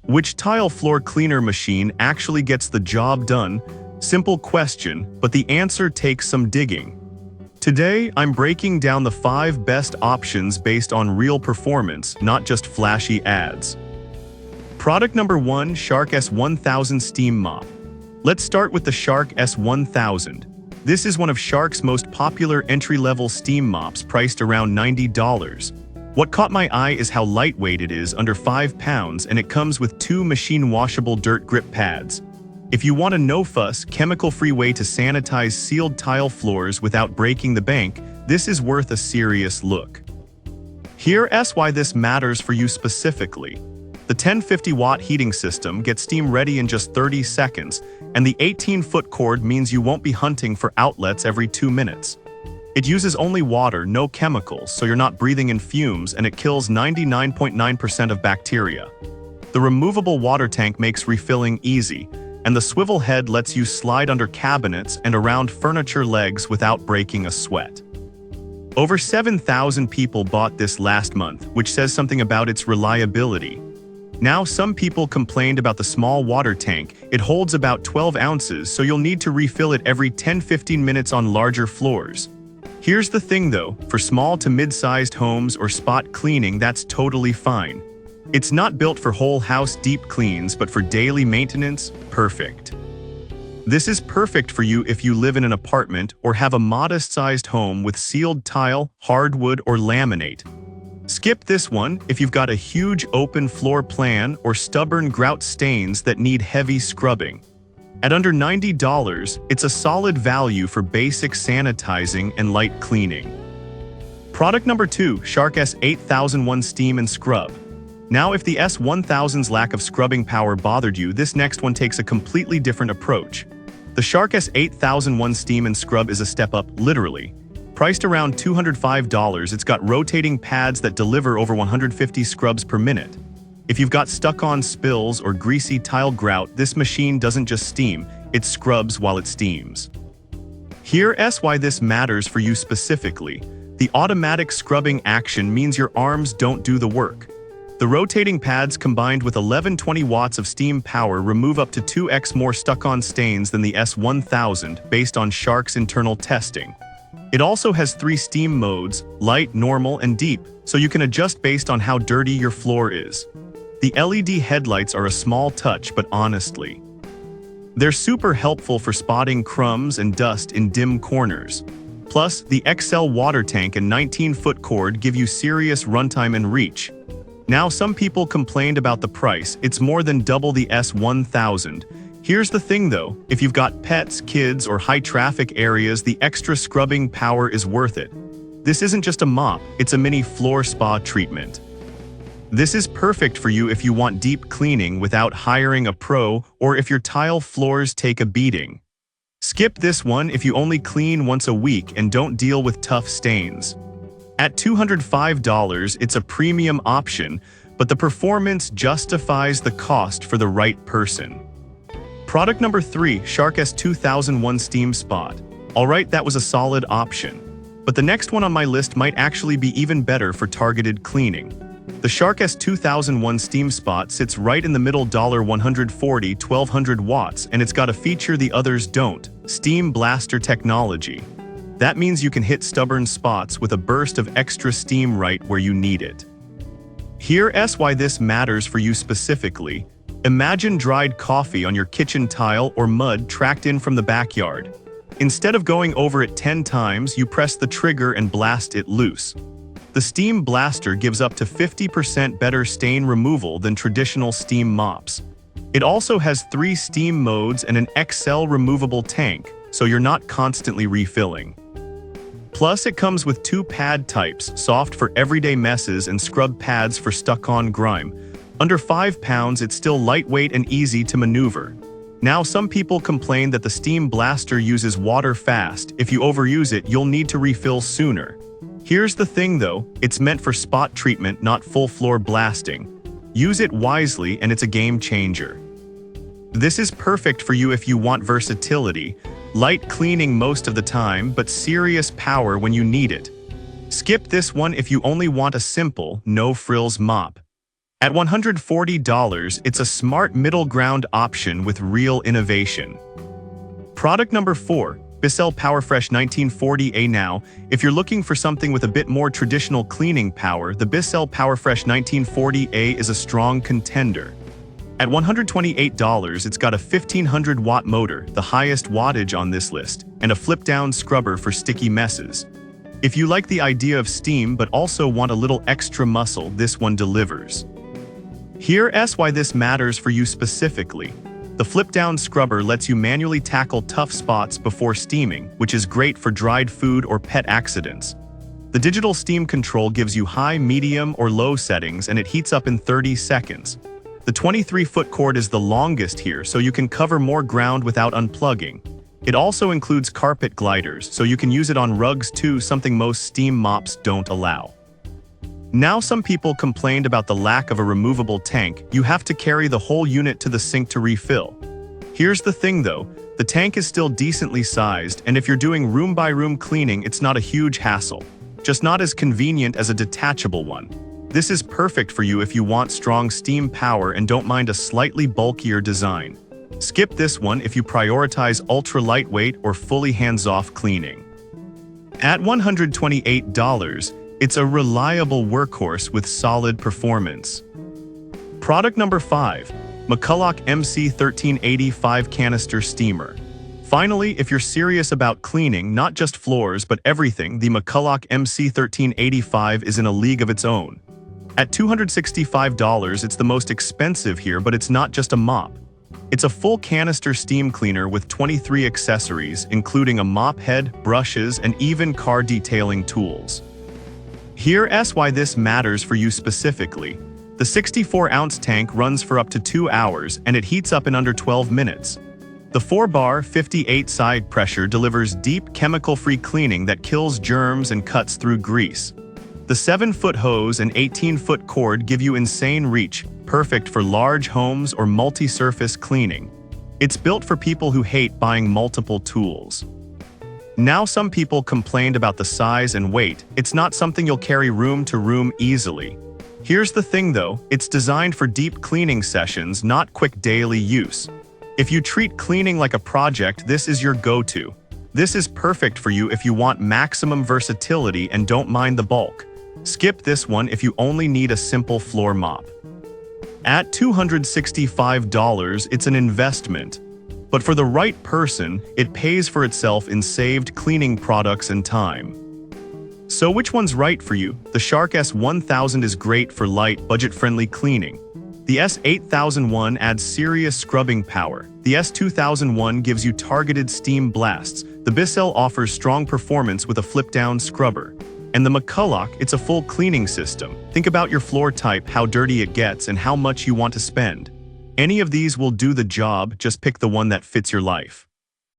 Which tile floor cleaner machine actually gets the job done? Simple question, but the answer takes some digging. Today, I'm breaking down the 5 best options based on real performance, not just flashy ads. Product number 1, Shark S1000 Steam Mop. Let's start with the Shark S1000. This is one of Shark's most popular entry-level steam mops, priced around $90. What caught my eye is how lightweight it is, under 5 pounds, and it comes with 2 machine-washable dirt grip pads. If you want a no-fuss, chemical-free way to sanitize sealed tile floors without breaking the bank, this is worth a serious look. Here's why this matters for you specifically. The 1050-watt heating system gets steam ready in just 30 seconds, and the 18-foot cord means you won't be hunting for outlets every 2 minutes. It uses only water, no chemicals, so you're not breathing in fumes, and it kills 99.9% of bacteria. The removable water tank makes refilling easy, and the swivel head lets you slide under cabinets and around furniture legs without breaking a sweat. Over 7,000 people bought this last month, which says something about its reliability. Now, some people complained about the small water tank. It holds about 12 ounces, so you'll need to refill it every 10-15 minutes on larger floors. Here's the thing though, for small to mid-sized homes or spot cleaning, that's totally fine. It's not built for whole house deep cleans, but for daily maintenance, perfect. This is perfect for you if you live in an apartment or have a modest-sized home with sealed tile, hardwood, or laminate. Skip this one if you've got a huge open floor plan or stubborn grout stains that need heavy scrubbing. At under $90, it's a solid value for basic sanitizing and light cleaning. Product number 2, Shark S8001 Steam and Scrub. Now, if the S1000's lack of scrubbing power bothered you, this next one takes a completely different approach. The Shark S8001 Steam and Scrub is a step up, literally. Priced around $205, it's got rotating pads that deliver over 150 scrubs per minute. If you've got stuck-on spills or greasy tile grout, this machine doesn't just steam, it scrubs while it steams. Here's why this matters for you specifically. The automatic scrubbing action means your arms don't do the work. The rotating pads combined with 1120 watts of steam power remove up to 2x more stuck-on stains than the S1000 based on Shark's internal testing. It also has 3 steam modes, light, normal, and deep, so you can adjust based on how dirty your floor is. The LED headlights are a small touch, but honestly, they're super helpful for spotting crumbs and dust in dim corners. Plus, the XL water tank and 19-foot cord give you serious runtime and reach. Now, some people complained about the price. It's more than double the S1000. Here's the thing though, if you've got pets, kids, or high-traffic areas, the extra scrubbing power is worth it. This isn't just a mop, it's a mini floor spa treatment. This is perfect for you if you want deep cleaning without hiring a pro, or if your tile floors take a beating. Skip this one if you only clean once a week and don't deal with tough stains. At $205, it's a premium option, but the performance justifies the cost for the right person. Product number 3, Shark S2001 Steam Spot. Alright, that was a solid option. But the next one on my list might actually be even better for targeted cleaning. The Shark S2001 Steam Spot sits right in the middle, $140, 1200 watts, and it's got a feature the others don't: steam blaster technology. That means you can hit stubborn spots with a burst of extra steam right where you need it. Here's why this matters for you specifically. Imagine dried coffee on your kitchen tile or mud tracked in from the backyard. Instead of going over it 10 times, you press the trigger and blast it loose. The steam blaster gives up to 50% better stain removal than traditional steam mops. It also has 3 steam modes and an XL removable tank, so you're not constantly refilling. Plus, it comes with 2 pad types, soft for everyday messes and scrub pads for stuck-on grime. Under 5 pounds, it's still lightweight and easy to maneuver. Now, some people complain that the steam blaster uses water fast. If you overuse it, you'll need to refill sooner. Here's the thing though, it's meant for spot treatment, not full floor blasting. Use it wisely and it's a game changer. This is perfect for you if you want versatility, light cleaning most of the time, but serious power when you need it. Skip this one if you only want a simple, no-frills mop. At $140, it's a smart middle ground option with real innovation. Product number 4, Bissell PowerFresh 1940A. Now, if you're looking for something with a bit more traditional cleaning power, the Bissell PowerFresh 1940A is a strong contender. At $128, it's got a 1500-watt motor, the highest wattage on this list, and a flip-down scrubber for sticky messes. If you like the idea of steam but also want a little extra muscle, this one delivers. Here's why this matters for you specifically. The flip-down scrubber lets you manually tackle tough spots before steaming, which is great for dried food or pet accidents. The digital steam control gives you high, medium, or low settings, and it heats up in 30 seconds. The 23-foot cord is the longest here, so you can cover more ground without unplugging. It also includes carpet gliders, so you can use it on rugs too, something most steam mops don't allow. Now, some people complained about the lack of a removable tank. You have to carry the whole unit to the sink to refill. Here's the thing though, the tank is still decently sized, and if you're doing room-by-room cleaning, it's not a huge hassle. Just not as convenient as a detachable one. This is perfect for you if you want strong steam power and don't mind a slightly bulkier design. Skip this one if you prioritize ultra-lightweight or fully hands-off cleaning. At $128, it's a reliable workhorse with solid performance. Product number 5, McCulloch MC1385 Canister Steamer. Finally, if you're serious about cleaning, not just floors but everything, the McCulloch MC1385 is in a league of its own. At $265, it's the most expensive here, but it's not just a mop. It's a full canister steam cleaner with 23 accessories, including a mop head, brushes, and even car detailing tools. Here's why this matters for you specifically. The 64-ounce tank runs for up to 2 hours, and it heats up in under 12 minutes. The 4-bar, 58-side pressure delivers deep, chemical-free cleaning that kills germs and cuts through grease. The 7-foot hose and 18-foot cord give you insane reach, perfect for large homes or multi-surface cleaning. It's built for people who hate buying multiple tools. Now, some people complained about the size and weight. It's not something you'll carry room to room easily. Here's the thing though, it's designed for deep cleaning sessions, not quick daily use. If you treat cleaning like a project, this is your go-to. This is perfect for you if you want maximum versatility and don't mind the bulk. Skip this one if you only need a simple floor mop. At $265, it's an investment. But for the right person, it pays for itself in saved cleaning products and time. So which one's right for you? The Shark S1000 is great for light, budget-friendly cleaning. The S8001 adds serious scrubbing power. The S2001 gives you targeted steam blasts. The Bissell offers strong performance with a flip-down scrubber. And the McCulloch, it's a full cleaning system. Think about your floor type, how dirty it gets, and how much you want to spend. Any of these will do the job, just pick the one that fits your life.